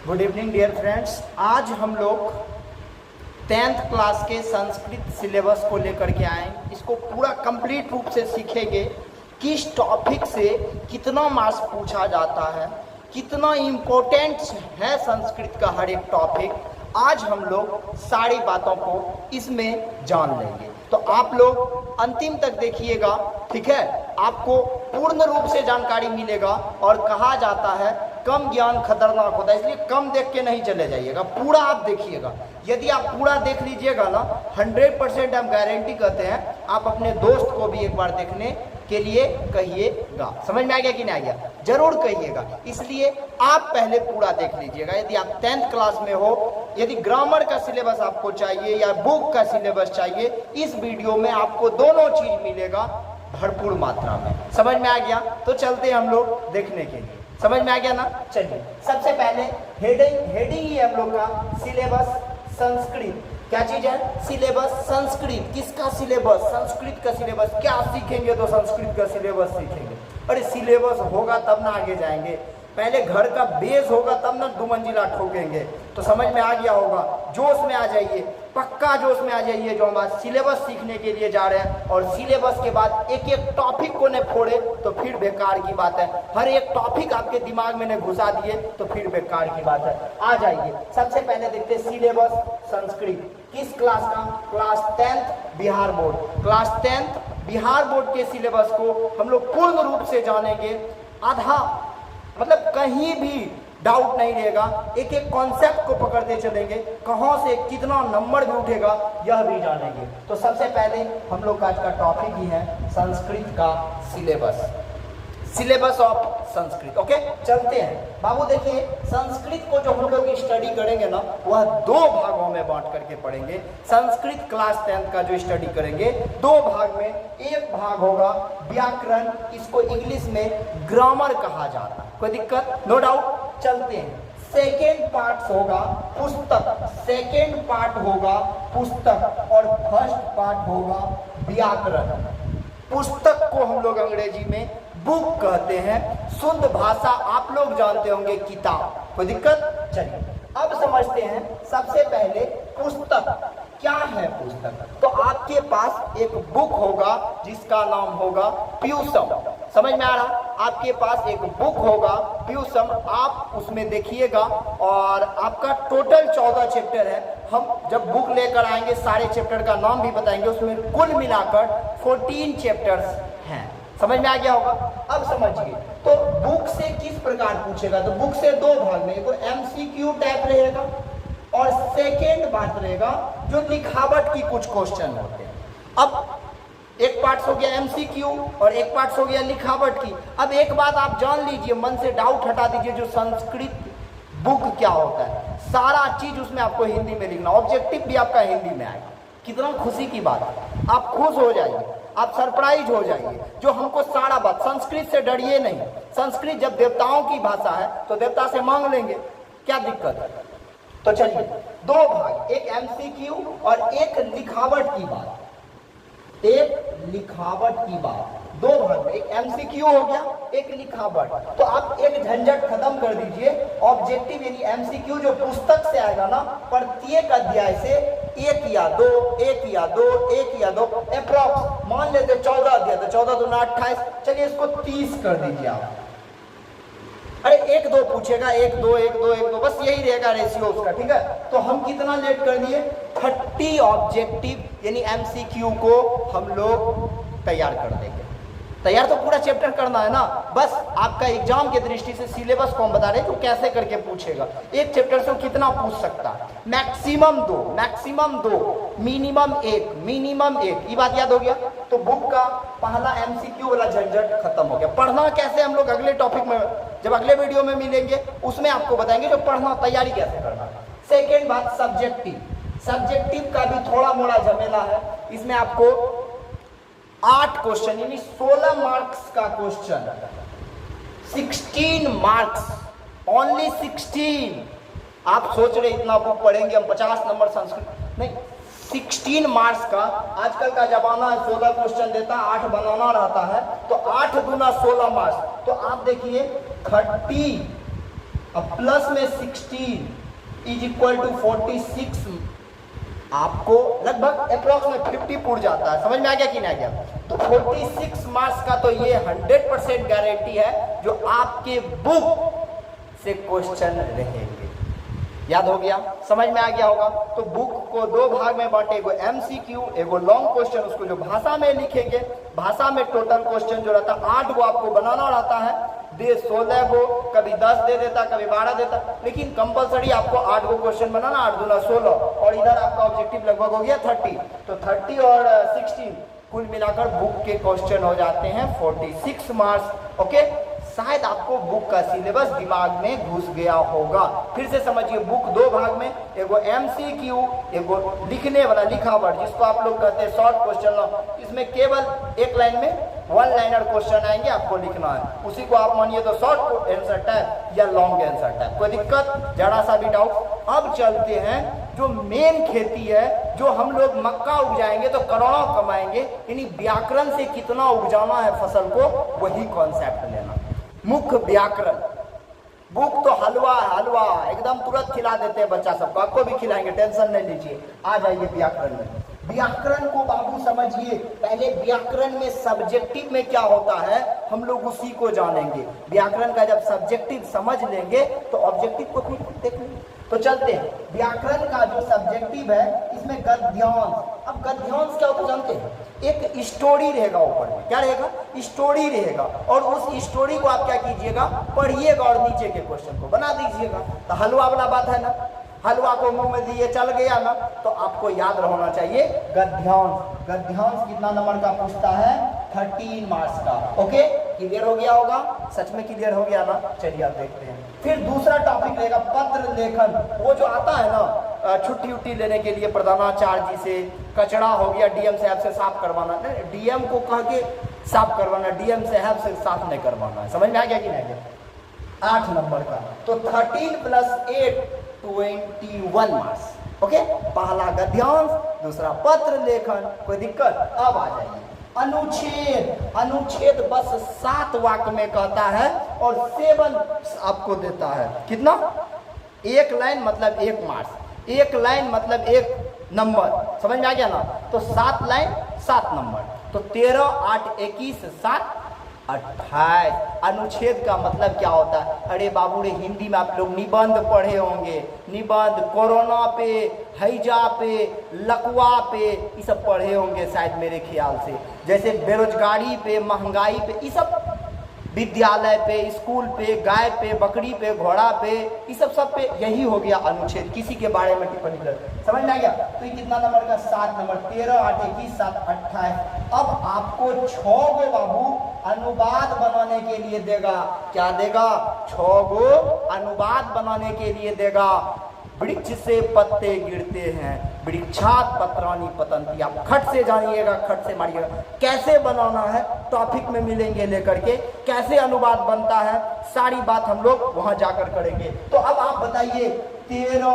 Good evening dear friends. आज हम लोग 10th क्लास के संस्कृत सिलेबस को लेकर के आए। इसको पूरा कंप्लीट रूप से सीखेंगे। किस टॉपिक से कितना मार्क्स पूछा जाता है, कितना इम्पोर्टेंट है संस्कृत का हर एक टॉपिक। आज हम लोग सारी बातों को इसमें जान लेंगे, तो आप लोग अंतिम तक देखिएगा, ठीक है। आपको पूर्ण रूप से जानकारी मिलेगा। और कहा जाता है कम ज्ञान खतरनाक होता है, इसलिए कम देख के नहीं चले जाइएगा, पूरा आप देखिएगा। यदि आप पूरा देख लीजिएगा ना, 100% हम गारंटी करते हैं आप अपने दोस्त को भी एक बार देखने के लिए कहिएगा। समझ में आ गया कि नहीं आ गया? जरूर कहिएगा। इसलिए आप पहले पूरा देख लीजिएगा। यदि आप 10th क्लास में हो, यदि ग्रामर का सिलेबस आपको चाहिए या बुक का सिलेबस चाहिए, इस वीडियो में आपको दोनों चीज मिलेगा भरपूर मात्रा में। समझ में आ गया? तो चलते हैं हम लोग देखने के लिए। समझ में आ गया ना? चलिए, सबसे पहले हेडिंग ही हम लोग का सिलेबस संस्कृत। क्या चीज है? सिलेबस संस्कृत। किसका सिलेबस? संस्कृत का सिलेबस। क्या सीखेंगे? तो संस्कृत का सिलेबस सीखेंगे। अरे सिलेबस होगा तब ना आगे जाएंगे, पहले घर का बेस होगा तब ना 2 मंजिला ठोकेंगे। तो समझ में आ गया होगा। जोश में आ जाइए, पक्का जोश में आ जाइए जो हम आज सिलेबस सीखने के लिए जा रहे हैं। और सिलेबस के बाद एक एक टॉपिक को न फोड़े तो फिर बेकार की बात है। हर एक टॉपिक आपके दिमाग में न घुसा दिए तो फिर बेकार की बात है। आ जाइए, सबसे पहले देखते हैं सिलेबस संस्कृत। किस क्लास का? Class 10th Bihar board. Class 10th Bihar board के सिलेबस को हम लोग पूर्ण रूप से जानेंगे। आधा मतलब कहीं भी डाउट नहीं रहेगा। एक एक कॉन्सेप्ट को पकड़ते चलेंगे, कहां से कितना नंबर भी उठेगा यह भी जानेंगे। तो सबसे पहले हम लोग का आज का टॉपिक ही है संस्कृत का syllabus, syllabus of Sanskrit. Okay, चलते हैं बाबू। देखिए, संस्कृत को जो हम लोग स्टडी करेंगे ना, वह 2 भागों में बांट करके पढ़ेंगे। संस्कृत क्लास 10th का जो स्टडी करेंगे 2 भाग में। एक भाग होगा व्याकरण, इसको इंग्लिश में ग्रामर कहा जाता है। कोई दिक्कत? No doubt. चलते हैं। सेकेंड पार्ट होगा पुस्तक। सेकेंड पार्ट होगा पुस्तक और फर्स्ट पार्ट होगा व्याकरण। पुस्तक को हम लोग अंग्रेजी में बुक कहते हैं। शुद्ध भाषा आप लोग जानते होंगे किताब। कोई दिक्कत? चलिए अब समझते हैं। सबसे पहले पुस्तक क्या है? पुस्तक तो आपके पास एक बुक होगा जिसका नाम होगा प्यूसम। समझ में आ रहा? आपके पास एक बुक होगा प्यूसम, आप उसमें देखिएगा। और आपका टोटल 14 चैप्टर है। हम जब बुक लेकर आएंगे सारे चैप्टर का नाम भी बताएंगे। उसमें कुल मिलाकर 14 चैप्टर्स हैं। समझ में आ गया होगा? अब समझिए, तो बुक से किस प्रकार पूछेगा? तो बुक से 2 भाग में, एक MCQ टाइप रहेगा और सेकेंड बात रहेगा जो लिखावट की कुछ क्वेश्चन होते हैं। अब एक पार्ट हो गया MCQ और एक पार्ट हो गया लिखावट की। अब एक बात आप जान लीजिए, मन से डाउट हटा दीजिए, जो संस्कृत बुक क्या होता है, सारा चीज उसमें आपको हिंदी में लिखना। ऑब्जेक्टिव भी आपका हिंदी में आएगा। कितना खुशी की बात है, आप खुश हो जाइए, आप सरप्राइज हो जाइए। जो हमको सारा बात, संस्कृत से डरिए नहीं। संस्कृत जब देवताओं की भाषा है तो देवता से मांग लेंगे, क्या दिक्कत है? तो चलिए 2 भाग, एक MCQ और एक लिखावट की बात। एक लिखावट की बात 2 भाग में, एक MCQ हो गया, एक लिखावट। तो आप एक झंझट खत्म कर दीजिए। ऑब्जेक्टिव यानी MCQ जो पुस्तक से आएगा ना, प्रत्येक अध्याय से 1 या 2, 1 या 2, 1 या 2 अप्रॉक्स मान लेते 14 अध्याय, तो 14 दूना 28। चलिए इसको 30 कर दीजिए आप। अरे 1-2 पूछेगा, 1-2 1-2 1-2, बस यही रहेगा रेशियो उसका, ठीक है। तो हम कितना लेट कर दिए? 30 ऑब्जेक्टिव यानी MCQ को हम लोग तैयार कर देंगे। तैयार तो पूरा चैप्टर करना है ना, बस आपका एग्जाम के दृष्टि से सिलेबस को हम बता रहे हैं तो कैसे करके पूछेगा। एक चैप्टर से कितना पूछ सकता है? Maximum 2, minimum 1, minimum 1। ये बात याद हो गया? तो बुक का पहला MCQ वाला झंझट खत्म हो गया। पढ़ना कैसे हम लोग अगले टॉपिक में, जब अगले वीडियो में मिलेंगे उसमें आपको बताएंगे जो पढ़ना, तैयारी कैसे करना। सेकेंड बात सब्जेक्टिव। सब्जेक्टिव का भी थोड़ा मोड़ा झमेला है। इसमें आपको 8 क्वेश्चन यानी 16 मार्क्स का क्वेश्चन, 16 मार्क्स, ओनली 16। आप सोच रहे इतना बुक पढ़ेंगे हम 50 नंबर संस्कृत, नहीं, 16 मार्क्स का। आजकल का जमाना है 16 क्वेश्चन देता है, 8 बनाना रहता है, तो 8 दूना 16 मार्क्स। तो आप देखिए 30 अब प्लस में 16 इज इक्वल टू 46, आपको लगभग अप्रॉक्स में 50 पुट जाता है। समझ में आ गया कि नहीं आ गया? तो 46 मार्क्स का तो ये 100% गारंटी है जो आपके बुक से क्वेश्चन रहेंगे। याद हो गया? समझ में आ गया होगा? तो बुक को दो भाग में बांटे, एगो MCQ, एगो लॉन्ग क्वेश्चन, उसको जो भाषा में लिखेंगे, भाषा में टोटल क्वेश्चन जो रहता है 8 गो आपको बनाना रहता है, दे 16 गो, कभी 10 दे देता, कभी 12 देता, लेकिन कंपलसरी आपको 8 गो क्वेश्चन बनाना, 8 दूना 16, और इधर आपका ऑब्जेक्टिव लगभग हो गया 30। तो 30 और 16 कुल मिलाकर बुक के क्वेश्चन हो जाते हैं 46 मार्क्स। ओके, शायद आपको बुक का सिलेबस दिमाग में घुस गया होगा। फिर से समझिए, बुक दो भाग में, एगो MCQ, एगो लिखने वाला लिखावट, जिसको आप लोग कहते हैं शॉर्ट क्वेश्चन। इसमें केवल एक लाइन में 1 लाइनर क्वेश्चन आएंगे, आपको लिखना है, उसी को आप मानिए तो शॉर्ट आंसर टाइप या लॉन्ग आंसर टाइप। कोई दिक्कत, जरा सा भी डाउट? अब चलते हैं जो मेन खेती है, जो हम लोग मक्का उपजाएंगे तो करोड़ों कमाएंगे, यानी व्याकरण से कितना उपजाना है फसल को, वही कॉन्सेप्ट लेना। मुख्य व्याकरण, बुक तो हलवा है, हलवा एकदम तुरंत खिला देते हैं बच्चा सबको, आपको भी खिलाएंगे, टेंशन नहीं लीजिए। आ जाइए व्याकरण में। व्याकरण को बाबू समझिए, पहले व्याकरण में सब्जेक्टिव में क्या होता है हम लोग उसी को जानेंगे। व्याकरण का जब सब्जेक्टिव समझ लेंगे तो ऑब्जेक्टिव को भी देख लेंगे। तो चलते हैं, व्याकरण का जो सब्जेक्टिव है इसमें गद्यांश। अब गद्यांश क्या होता है जानते हैं? एक स्टोरी रहेगा ऊपर में, क्या रहेगा? स्टोरी रहेगा, और उस स्टोरी को आप क्या कीजिएगा, पढ़िएगा और नीचे के क्वेश्चन को बना दीजिएगा। तो हलवा वाला बात है ना, हलवा को मुंह में दिए चल गया ना, तो आपको याद रहना चाहिए गद्यांश। गद्यांश कितना नंबर का पूछता है? 13 मार्क्स का। ओके, क्लियर हो गया होगा? सच में क्लियर हो गया ना? चलिए आप देखते हैं। फिर दूसरा टॉपिक रहेगा पत्र लेखन। वो जो आता है ना छुट्टी उट्टी लेने के लिए प्रधानाचार्य जी से, कचरा हो गया डीएम साहब से साफ करवाना, नहीं डीएम को कह के साफ करवाना, डीएम साहब से साफ नहीं करवाना है। समझ में आ गया कि नहीं? 8 नंबर का, तो 13 + 8 21 मार्क्स। ओके, पहला गद्यांश, दूसरा पत्र लेखन। कोई दिक्कत? अब आ जाइए अनुच्छेद। अनुच्छेद बस 7 वाक्य में कहता है और 7 आपको देता है। कितना? 1 लाइन मतलब 1 मार्क्स, 1 लाइन मतलब 1 नंबर। समझ में आ गया ना? तो 7 लाइन 7 नंबर, तो 13 8 21 7 28। अनुच्छेद का मतलब क्या होता है? अरे बाबू रे, हिंदी में आप लोग निबंध पढ़े होंगे, निबंध कोरोना पे, हैजा पे, लकवा पे, ये सब पढ़े होंगे शायद मेरे ख्याल से। जैसे बेरोजगारी पे, महंगाई पे, ये सब विद्यालय पे, स्कूल पे, गाय पे, बकरी पे, घोड़ा पे, ये सब पे यही हो गया अनुच्छेद। किसी के बारे में टिप्पणी कर, समझ में आ गया? तो ये कितना नंबर का? 7 नंबर। 13 8 21 7 28। अब आपको 6 गो बाबू अनुवाद बनाने के लिए देगा। क्या देगा? 6 गो अनुवाद बनाने के लिए देगा। वृक्ष से पत्ते गिरते हैं, वृक्षात पत्राणि पतंती। आप खट से जानिएगा, खट से मारिएगा। कैसे बनाना है टॉपिक में मिलेंगे लेकर के, कैसे अनुवाद बनता है, सारी बात हम लोग वहां जाकर करेंगे। तो अब आप बताइए, 13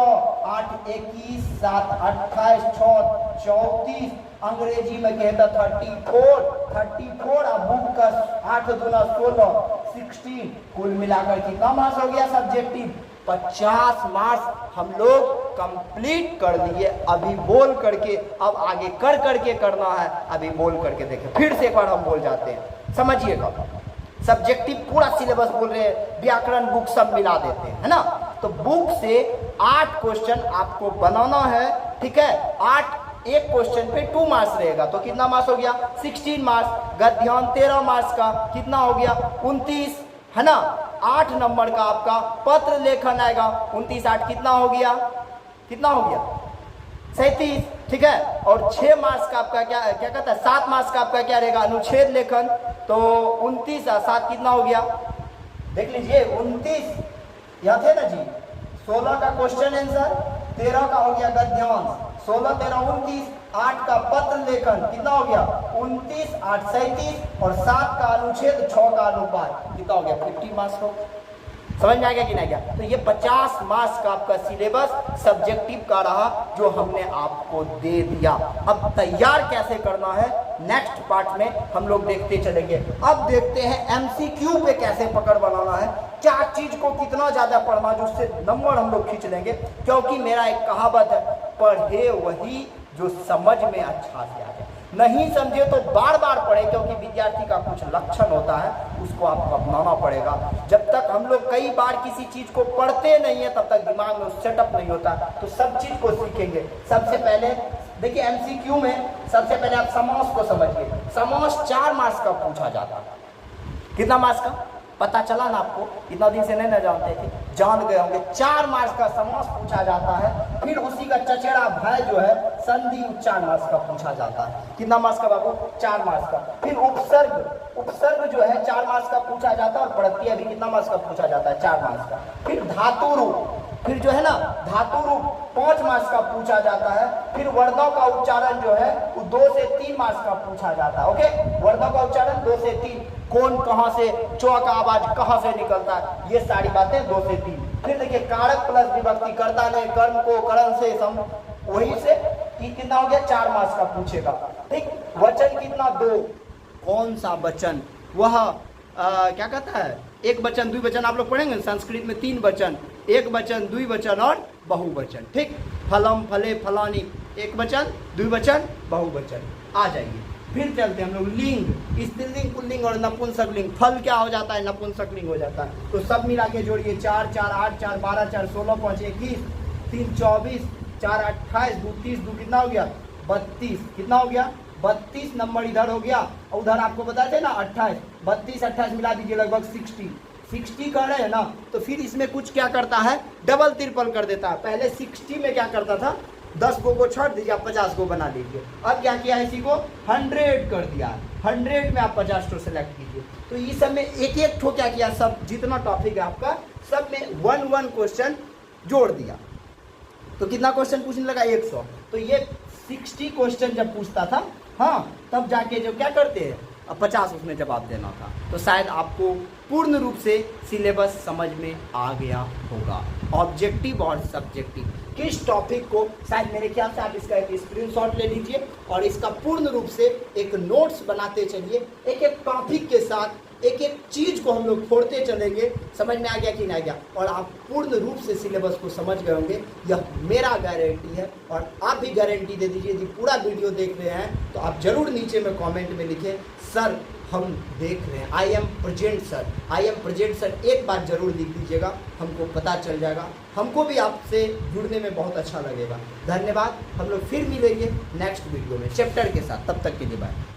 8 21 7 28 6 34, अंग्रेजी में कहता 34। अब बुक का 8 दूना 16 16, कुल मिलाकर कितना मार्क्स हो गया सब्जेक्टिव? 50 मार्क्स हम लोग कंप्लीट कर लिए अभी बोल करके। अब आगे कर करके करना है, अभी बोल करके देखें। फिर से एक बार हम बोल जाते हैं, समझिएगा। सब्जेक्टिव पूरा सिलेबस बोल रहे हैं, व्याकरण बुक सब मिला देते हैं, है ना? तो बुक से 8 क्वेश्चन आपको बनाना है, ठीक है? 8, एक क्वेश्चन पे 2 मार्क्स रहेगा, तो कितना मार्क्स हो गया? 16 मार्क्स। गद्यांश 13 मार्क्स का, कितना हो गया? 29, है ना? 8 नंबर का आपका पत्र लेखन आएगा। 29 8 कितना हो गया? कितना हो गया? 37, ठीक है? और 6 मार्क्स का आपका क्या कहता है? 7 मार्क्स का आपका क्या रहेगा? अनुच्छेद लेखन। तो 29 और 7 कितना हो गया? देख लीजिए, 29 यहाँ थे ना जी, 16 का क्वेश्चन आंसर, 13 का हो गया गद्यांश, 16 13 29, 8 का पत्र लेखन, कितना हो गया? 29 8 37, और 7 का अनुच्छेद, 6 का अनुपात, कितना हो गया? 50 मार्क्स हो। समझ में आ गया कि नहीं गया? तो ये 50 मार्क्स का आपका सिलेबस सब्जेक्टिव का रहा जो हमने आपको दे दिया। अब तैयार कैसे करना है नेक्स्ट पार्ट में हम लोग देखते चलेंगे। अब देखते हैं एमसीक्यू पे कैसे पकड़ बनाना है, क्या चीज को कितना ज्यादा पढ़ना जो उससे नंबर हम लोग खींच लेंगे। क्योंकि मेरा एक कहावत है, पढ़े वही जो समझ में अच्छा से आ जाए, नहीं समझे तो बार बार पढ़े, क्योंकि विद्यार्थी का कुछ लक्षण होता है उसको आपको अपनाना पड़ेगा। जब तक हम लोग कई बार किसी चीज को पढ़ते नहीं है तब तक दिमाग में सेटअप नहीं होता, तो सब चीज को सीखेंगे। सबसे पहले देखिए एमसीक्यू में सबसे पहले आप समास को समझिए। समास 4 मार्क्स का पूछा जाता है। कितना मार्क्स का पता चला ना आपको? इतना दिन से नहीं ना जानते थे, जान गए होंगे। 4 मार्क्स का समास पूछा जाता है। फिर उसी का चचेरा भाई जो है संधि 4 मार्क्स का पूछा जाता है। कितना मार्क्स का बाबू? 4 मार्क्स का। फिर उपसर्ग, उपसर्ग जो है 4 मार्क्स का पूछा जाता है। और प्रत्यय भी कितना मार्क्स का पूछा जाता है? 4 मार्क्स का। फिर धातु रूप, फिर जो है ना धातु रूप 5 मार्क्स का पूछा जाता है। फिर वर्णों का उच्चारण जो है वो 2 से 3 मार्क्स का पूछा जाता है। ओके, वर्णों का उच्चारण 2 से 3, कौन कहां से, च का आवाज कहां से निकलता है, ये सारी बातें 2 से 3। फिर देखिए कारक प्लस विभक्ति, कर्ता ने कर्म को करण से सम, वही से कितना हो गया? 4 मार्क्स का पूछेगा। ठीक, वचन कितना? 2, कौन सा वचन, वह क्या कहता है, एक वचन द्विवचन आप लोग पढ़ेंगे संस्कृत में 3 वचन, एक वचन द्विवचन और बहुवचन। ठीक, फलम फले फलानी, एक वचन द्विवचन बहुवचन आ जाएगी। फिर चलते हैं हम लोग लिंग, स्त्रीलिंग पुल्लिंग और नपुंसकलिंग। फल क्या हो जाता है? नपुंसकलिंग हो जाता है। तो सब मिला के जोड़िए, 4 4 8 4 12 4 16 5 21 3 24 4 28 2 30 2 कितना हो गया? 32। कितना हो गया? 32 नंबर इधर हो गया और उधर आपको बता थे ना 28, 32 28 मिला दीजिए लगभग 60 कर रहे हैं ना। तो फिर इसमें कुछ क्या करता है, डबल ट्रिपल कर देता है। पहले 60 में क्या करता था, 10 को छोड़ दीजिए, आप 50 को बना लीजिए। अब क्या किया है, इसी को 100 कर दिया। 100 में आप 50 ठो सेलेक्ट कीजिए। तो इस सब में एक एक ठो क्या किया, सब जितना टॉपिक है आपका सब में 1 क्वेश्चन जोड़ दिया। तो कितना क्वेश्चन पूछने लगा? 100। तो ये 60 क्वेश्चन जब पूछता था, हाँ, तब जाके जो क्या करते हैं, अब 50 उसमें जवाब देना था। तो शायद आपको पूर्ण रूप से सिलेबस समझ में आ गया होगा। ऑब्जेक्टिव और सब्जेक्टिव किस टॉपिक को, शायद मेरे ख्याल से आप इसका एक स्क्रीनशॉट ले लीजिए और इसका पूर्ण रूप से एक नोट्स बनाते चलिए। एक एक टॉपिक के साथ एक एक चीज को हम लोग फोड़ते चलेंगे। समझ में आ गया कि नहीं गया? और आप पूर्ण रूप से सिलेबस को समझ गए होंगे, यह मेरा गारंटी है। और आप भी गारंटी दे दीजिए। यदि पूरा वीडियो देख रहे हैं तो आप जरूर नीचे में कमेंट में लिखें, सर हम देख रहे हैं, I am present sir, I am present sir. एक बात जरूर लिख दीजिएगा, हमको पता चल जाएगा, हमको भी आपसे जुड़ने में बहुत अच्छा लगेगा। धन्यवाद। हम लोग फिर मिलेंगे नेक्स्ट वीडियो में चैप्टर के साथ। तब तक के लिए बाय।